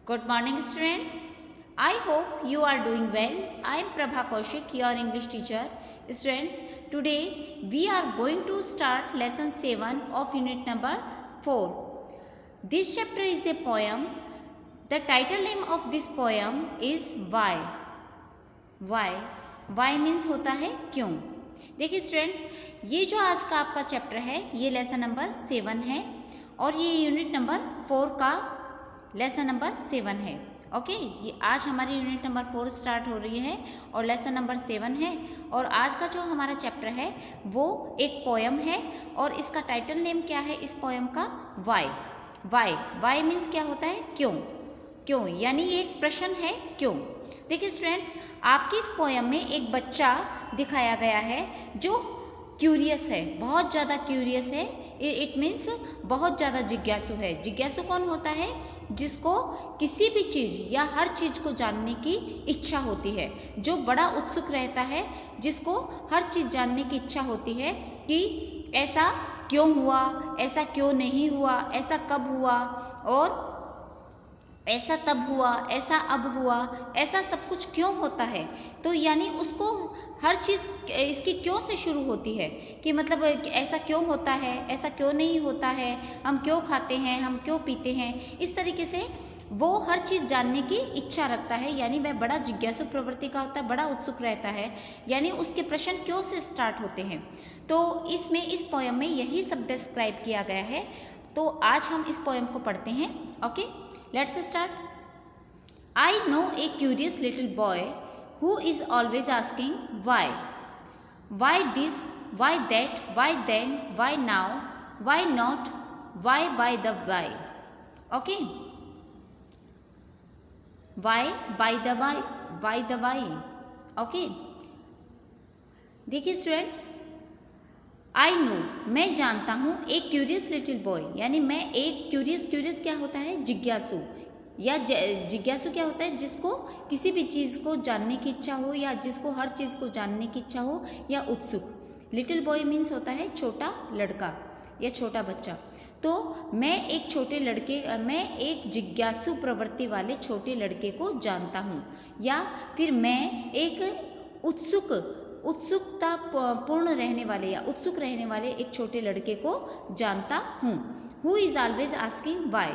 Good morning, students. I hope you are doing well. I am Prabha Kaushik, your English teacher. Students, today we are going to start lesson 7 of unit number 4. This chapter is a poem. The title name of this poem is Why. Why? Why means होता है क्यों. देखिए students, ये जो आज का आपका chapter है ये लेसन नंबर 7 है और ये यूनिट नंबर 4 का लेसन नंबर 7 है. ओके, ये आज हमारी यूनिट नंबर 4 स्टार्ट हो रही है और लेसन नंबर 7 है. और आज का जो हमारा चैप्टर है वो एक पोयम है और इसका टाइटल नेम क्या है इस पोयम का? वाई. वाई. वाई मीन्स क्या होता है? क्यों. क्यों यानी ये एक प्रश्न है क्यों. देखिए स्टूडेंट्स, आपकी इस पोयम में एक बच्चा दिखाया गया है जो क्यूरियस है, बहुत ज़्यादा क्यूरियस है. इट मीन्स बहुत ज़्यादा जिज्ञासु है. जिज्ञासु कौन होता है? जिसको किसी भी चीज़ या हर चीज़ को जानने की इच्छा होती है, जो बड़ा उत्सुक रहता है, जिसको हर चीज़ जानने की इच्छा होती है कि ऐसा क्यों हुआ, ऐसा क्यों नहीं हुआ, ऐसा कब हुआ और ऐसा तब हुआ, ऐसा अब हुआ, ऐसा सब कुछ क्यों होता है. तो यानी उसको हर चीज़ इसकी क्यों से शुरू होती है कि मतलब ऐसा क्यों होता है, ऐसा क्यों नहीं होता है, हम क्यों खाते हैं, हम क्यों पीते हैं. इस तरीके से वो हर चीज़ जानने की इच्छा रखता है. यानी वह बड़ा जिज्ञासु प्रवृत्ति का होता है, बड़ा उत्सुक रहता है. यानी उसके प्रश्न क्यों से स्टार्ट होते हैं. तो इसमें इस पोयम में यही सब डिस्क्राइब किया गया है. तो आज हम इस पोयम को पढ़ते हैं. Okay, let's start. I know a curious little boy who is always asking why. Why this, why that, why then, why now, why not, why by the why. Okay. Why by the why, by the why. Okay. देखिए students, I know मैं जानता हूँ, एक curious little boy यानी मैं एक curious क्या होता है? जिज्ञासु. या जिज्ञासु क्या होता है? जिसको किसी भी चीज़ को जानने की इच्छा हो या जिसको हर चीज़ को जानने की इच्छा हो या उत्सुक. लिटिल बॉय मीन्स होता है छोटा लड़का या छोटा बच्चा. तो मैं एक जिज्ञासु प्रवृत्ति वाले छोटे लड़के को जानता हूँ या फिर मैं एक उत्सुकता पूर्ण रहने वाले या उत्सुक रहने वाले एक छोटे लड़के को जानता हूँ. Who is always asking why,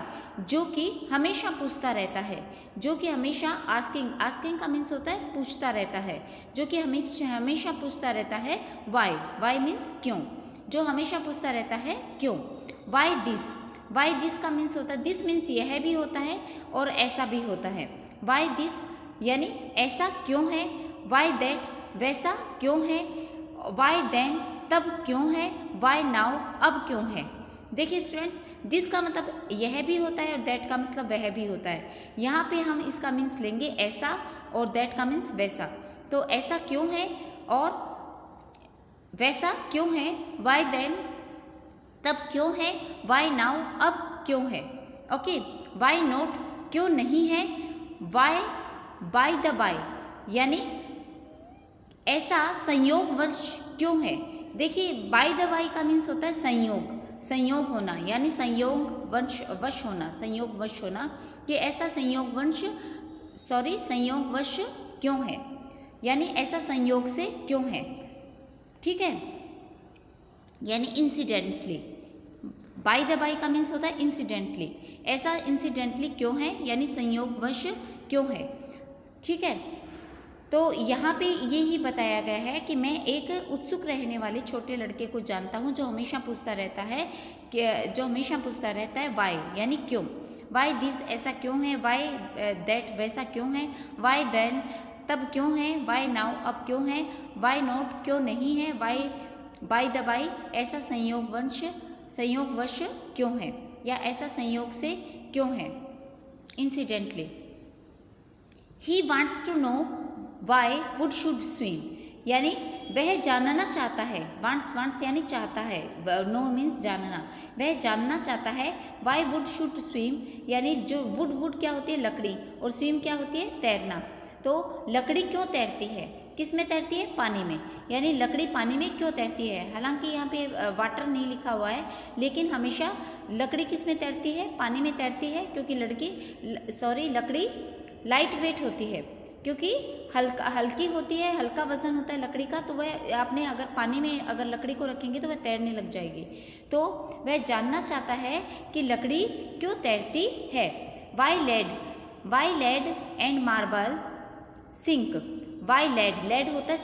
जो कि हमेशा पूछता रहता है, जो कि हमेशा आस्किंग का मीन्स होता है पूछता रहता है, जो कि हमेशा पूछता रहता है. वाई मीन्स क्यों, जो हमेशा पूछता रहता है क्यों. वाई दिस का मीन्स होता है, दिस मीन्स यह भी होता है और ऐसा भी होता है. वाई दिस यानी ऐसा क्यों है. वाई दैट वैसा क्यों है. वाई देन तब क्यों है. वाई नाउ अब क्यों है. देखिए स्टूडेंट्स, दिस का मतलब यह भी होता है और दैट का मतलब वह भी होता है. यहाँ पे हम इसका मीन्स लेंगे ऐसा और दैट का मीन्स वैसा. तो ऐसा क्यों है और वैसा क्यों है. वाई देन तब क्यों है. वाई नाउ अब क्यों है. ओके. वाई नॉट क्यों नहीं है. वाई बाय द बाय यानी ऐसा संयोगवश क्यों है. देखिए बाय द बाय का मीन्स होता है संयोग होना यानी संयोगवश होना कि ऐसा संयोगवश क्यों है यानी ऐसा संयोग से क्यों है. ठीक है, यानी इंसिडेंटली. बाय द बाय का मीन्स होता है इंसिडेंटली, ऐसा इंसिडेंटली क्यों है यानी संयोगवश क्यों है. ठीक है, तो यहाँ पे ये ही बताया गया है कि मैं एक उत्सुक रहने वाले छोटे लड़के को जानता हूँ जो हमेशा पूछता रहता है वाई यानी क्यों. वाई दिस ऐसा क्यों है. वाई दैट वैसा क्यों है. वाई देन तब क्यों है. वाई नाउ अब क्यों है. वाई नॉट क्यों नहीं है. वाई बाय द बाय ऐसा संयोगवश क्यों है या ऐसा संयोग से क्यों है. Incidentally. He wants to know why wood should swim यानी वह जानना चाहता है. वांट्स यानी चाहता है, नो मीन्स जानना. वह जानना चाहता है वाई वुड शुड स्विम यानी जो वुड क्या होती है लकड़ी और स्विम क्या होती है तैरना. तो लकड़ी क्यों तैरती है. किस में तैरती है? पानी में। यानी लकड़ी पानी में क्यों तैरती है? हालांकि यहाँ पे वाटर नहीं लिखा हुआ है, लेकिन हमेशा लकड़ी किस में तैरती है? पानी में तैरती है, क्योंकि लकड़ी लाइट वेट होती है, क्योंकि हल्की होती है, हल्का वजन होता है लकड़ी का, तो वह आपने अगर पानी में अगर लकड़ी को रखेंगे तो वह तैरने लग जाएगी। तो वह जानना चाहता है कि लकड़ी क्यों तैरती है। Why lead and marble sink. Why lead होता है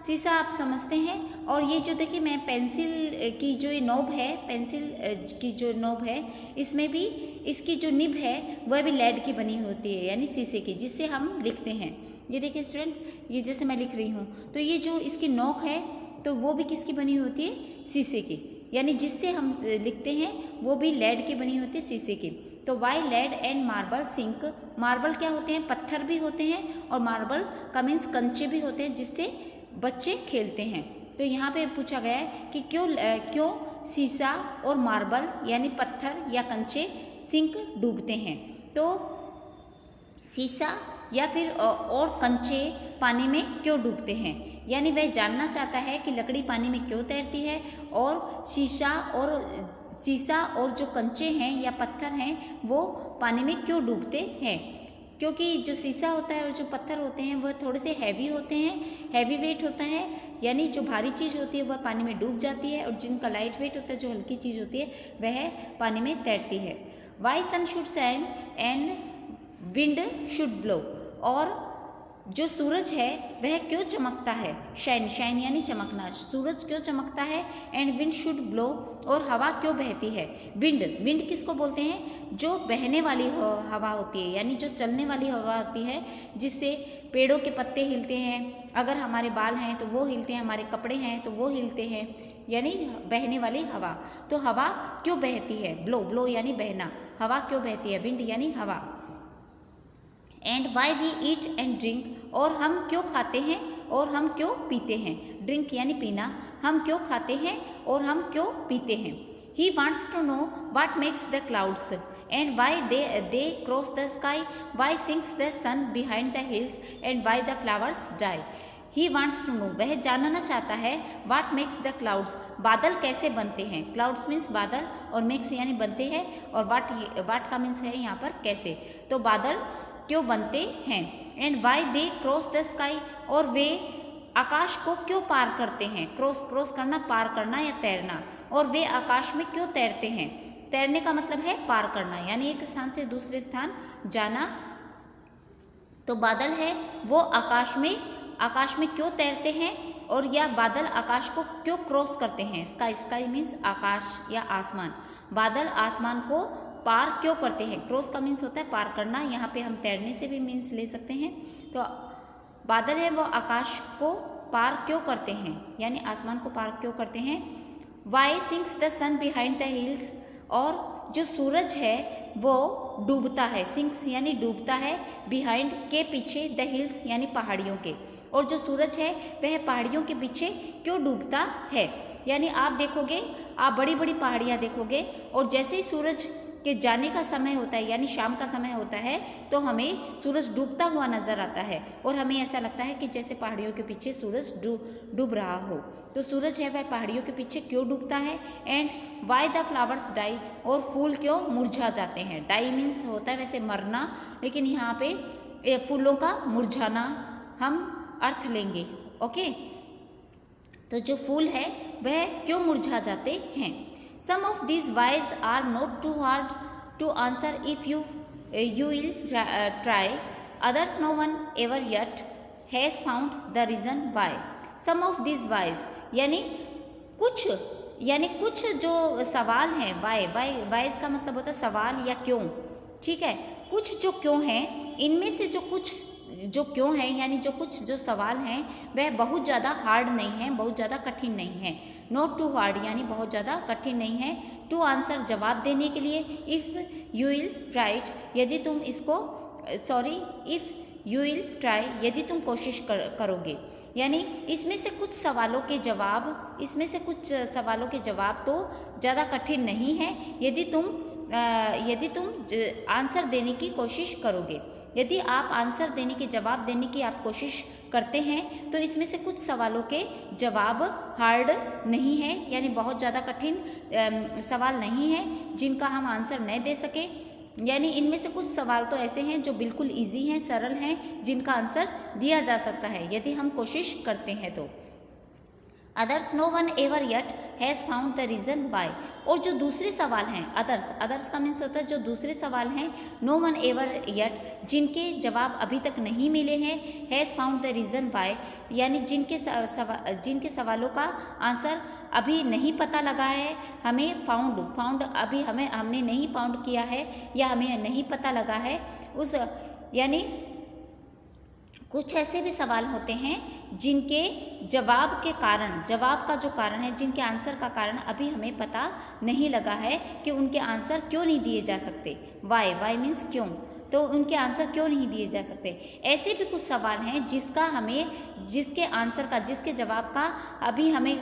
शीशा आप समझते हैं। और ये जो देखिए मैं पेंसिल की जो ये नोब है, पेंसिल की जो नोब है, इसमें भी इसकी जो निब है वह भी लेड की बनी होती है, यानी शीशे की, जिससे हम लिखते हैं। ये देखिए स्टूडेंट्स, ये जैसे मैं लिख रही हूँ तो ये जो इसकी नोक है तो वो भी किसकी बनी होती है? शीशे की, यानी जिससे हम लिखते हैं वो भी लेड की बनी होती है, शीशे की। तो why lead and marble sink. Marble क्या होते हैं? पत्थर भी होते हैं, और मार्बल का मीन्स कंचे भी होते हैं जिससे बच्चे खेलते हैं। तो यहाँ पे पूछा गया है कि क्यों शीशा और मार्बल यानी पत्थर या कंचे सिंक डूबते हैं। तो शीशा या फिर और कंचे पानी में क्यों डूबते हैं, यानी वह जानना चाहता है कि लकड़ी पानी में क्यों तैरती है, और शीशा और जो कंचे हैं या पत्थर हैं वो पानी में क्यों डूबते हैं। क्योंकि जो शीशा होता है और जो पत्थर होते हैं वह थोड़े से हैवी होते हैं, हैवी वेट होता है, यानी जो भारी चीज़ होती है वह पानी में डूब जाती है, और जिनका लाइट वेट होता है, जो हल्की चीज़ होती है, वह पानी में तैरती है। Why sun should shine and wind should blow. और जो सूरज है वह क्यों चमकता है? शाइन यानी चमकना, सूरज क्यों चमकता है? एंड विंड शुड ब्लो, और हवा क्यों बहती है? विंड किसको बोलते हैं? जो बहने वाली हवा होती है, यानी जो चलने वाली हवा होती है, जिससे पेड़ों के पत्ते हिलते हैं, अगर हमारे बाल हैं तो वो हिलते हैं, हमारे कपड़े हैं तो वो हिलते हैं, यानी बहने वाली हवा। तो हवा क्यों बहती है? ब्लो यानी बहना, हवा क्यों बहती है? विंड यानी हवा। And why we eat and drink. और हम क्यों खाते हैं और हम क्यों पीते हैं? ड्रिंक यानी पीना, हम क्यों खाते हैं और हम क्यों पीते हैं। He wants to know what makes the clouds and why they cross the sky, why sinks the sun behind the hills and why the flowers die. He wants to know, वह जानना चाहता है, वाट मेक्स द क्लाउड्स, बादल कैसे बनते हैं। Clouds means बादल, और मेक्स यानी बनते हैं, और वाट का मीन्स है यहाँ पर कैसे। तो बादल क्यों बनते हैं। And why they cross the sky, और वे आकाश को क्यों पार करते हैं। क्रॉस करना, पार करना या तैरना। और वे आकाश में क्यों तैरते हैं। तैरने का मतलब है पार करना, यानी एक स्थान से दूसरे स्थान जाना। तो बादल है वो आकाश में क्यों तैरते हैं, और या बादल आकाश को क्यों क्रॉस करते हैं। स्काई मीन्स आकाश या आसमान। बादल आसमान को पार क्यों करते हैं। क्रॉस का मीन्स होता है पार करना, यहाँ पे हम तैरने से भी मीन्स ले सकते हैं। तो बादल है वो आकाश को पार क्यों करते हैं, यानी आसमान को पार क्यों करते हैं। Why sinks the sun behind the hills. और जो सूरज है वो डूबता है, सिंक्स यानी डूबता है, बिहाइंड के पीछे, द हिल्स यानी पहाड़ियों के। और जो सूरज है वह पहाड़ियों के पीछे क्यों डूबता है। यानी आप देखोगे, आप बड़ी बड़ी पहाड़ियाँ देखोगे, और जैसे ही सूरज के जाने का समय होता है, यानी शाम का समय होता है, तो हमें सूरज डूबता हुआ नजर आता है, और हमें ऐसा लगता है कि जैसे पहाड़ियों के पीछे सूरज डूब रहा हो। तो सूरज है वह पहाड़ियों के पीछे क्यों डूबता है। And why the flowers die, और फूल क्यों मुरझा जाते हैं। डाई मीन्स होता है वैसे मरना, लेकिन यहाँ पे फूलों का मुरझाना हम अर्थ लेंगे। ओके, तो जो फूल है वह क्यों मुरझा जाते हैं। Some of these whys are not too hard to answer if you will try. Others no one ever yet has found the reason why. Some of these whys यानी कुछ जो सवाल हैं, whys का मतलब होता है सवाल या क्यों, ठीक है। कुछ जो क्यों हैं, इनमें से जो कुछ जो क्यों है, यानी जो सवाल हैं वह बहुत ज़्यादा हार्ड नहीं है, बहुत ज़्यादा कठिन नहीं है। नॉट टू हार्ड यानी बहुत ज़्यादा कठिन नहीं है। टू आंसर जवाब देने के लिए। इफ़ यू विल राइट यदि तुम इसको इफ़ यू विल ट्राई यदि तुम कोशिश करोगे। यानी इसमें से कुछ सवालों के जवाब तो ज़्यादा कठिन नहीं है यदि तुम आंसर देने की कोशिश करोगे। यदि आप आंसर देने के जवाब देने की आप कोशिश करते हैं तो इसमें से कुछ सवालों के जवाब हार्ड नहीं है, यानी बहुत ज़्यादा कठिन सवाल नहीं है जिनका हम आंसर नहीं दे सकें, यानी इनमें से कुछ सवाल तो ऐसे हैं जो बिल्कुल इजी हैं, सरल हैं, जिनका आंसर दिया जा सकता है यदि हम कोशिश करते हैं तो। Others no one ever yet has found the reason why. और जो दूसरे सवाल हैं अदर्स का मीन्स होता है जो दूसरे सवाल हैं नो वन एवर येट, जिनके जवाब अभी तक नहीं मिले हैं, has found the reason Y, यानी जिनके सवालों का आंसर अभी नहीं पता लगा है, हमें फाउंड अभी हमने नहीं फाउंड किया है या हमें नहीं पता लगा है उस, यानी कुछ ऐसे भी सवाल होते हैं जिनके जवाब का जो कारण है, जिनके आंसर का कारण अभी हमें पता नहीं लगा है कि उनके आंसर क्यों नहीं दिए जा सकते। वाई मीन्स क्यों, तो उनके आंसर क्यों नहीं दिए जा सकते। ऐसे भी कुछ सवाल हैं जिसके जवाब का अभी हमें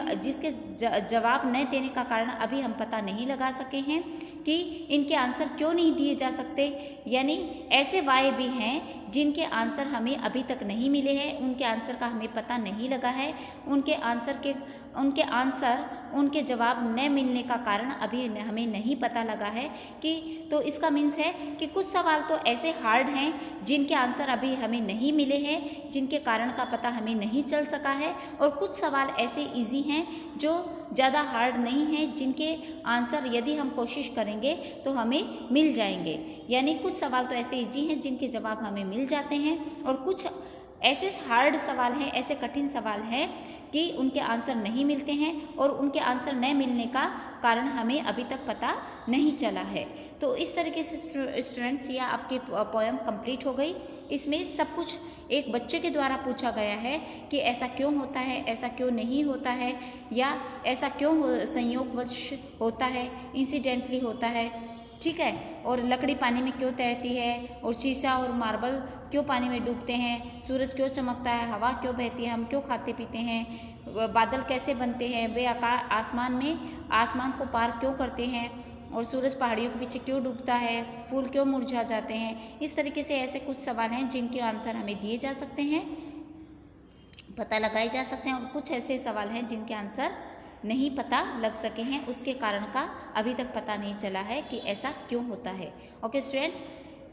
जवाब न देने का कारण अभी हम पता नहीं लगा सके हैं कि इनके आंसर क्यों नहीं दिए जा सकते, यानी ऐसे वाई भी हैं जिनके आंसर हमें अभी तक नहीं मिले हैं, उनके आंसर का हमें पता नहीं लगा है, उनके जवाब न मिलने का कारण अभी हमें नहीं पता लगा है कि, तो इसका मीन्स है कि कुछ सवाल तो ऐसे हार्ड हैं जिनके आंसर अभी हमें नहीं मिले हैं, जिनके कारण का पता हमें नहीं चल सका है, और कुछ सवाल ऐसे इजी हैं जो ज़्यादा हार्ड नहीं हैं, जिनके आंसर यदि हम कोशिश करेंगे तो हमें मिल जाएंगे। यानी कुछ सवाल तो ऐसे इजी हैं जिनके जवाब हमें मिल जाते हैं, और कुछ ऐसे हार्ड सवाल हैं, ऐसे कठिन सवाल हैं कि उनके आंसर नहीं मिलते हैं, और उनके आंसर न मिलने का कारण हमें अभी तक पता नहीं चला है। तो इस तरीके से स्टूडेंट्स ये आपकी पोएम कंप्लीट हो गई। इसमें सब कुछ एक बच्चे के द्वारा पूछा गया है कि ऐसा क्यों होता है, ऐसा क्यों नहीं होता है, या ऐसा क्यों संयोगवश होता है, इंसिडेंटली होता है, ठीक है, और लकड़ी पानी में क्यों तैरती है, और शीशा और मार्बल क्यों पानी में डूबते हैं, सूरज क्यों चमकता है, हवा क्यों बहती है, हम क्यों खाते पीते हैं, बादल कैसे बनते हैं, वे आसमान को पार क्यों करते हैं, और सूरज पहाड़ियों के पीछे क्यों डूबता है, फूल क्यों मुरझा जाते हैं। इस तरीके से ऐसे कुछ सवाल हैं जिनके आंसर हमें दिए जा सकते हैं, पता लगाए जा सकते हैं, और कुछ ऐसे सवाल हैं जिनके आंसर नहीं पता लग सके हैं, उसके कारण का अभी तक पता नहीं चला है कि ऐसा क्यों होता है। Okay students,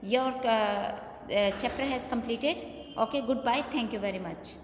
your chapter has completed. Okay, goodbye, thank you very much.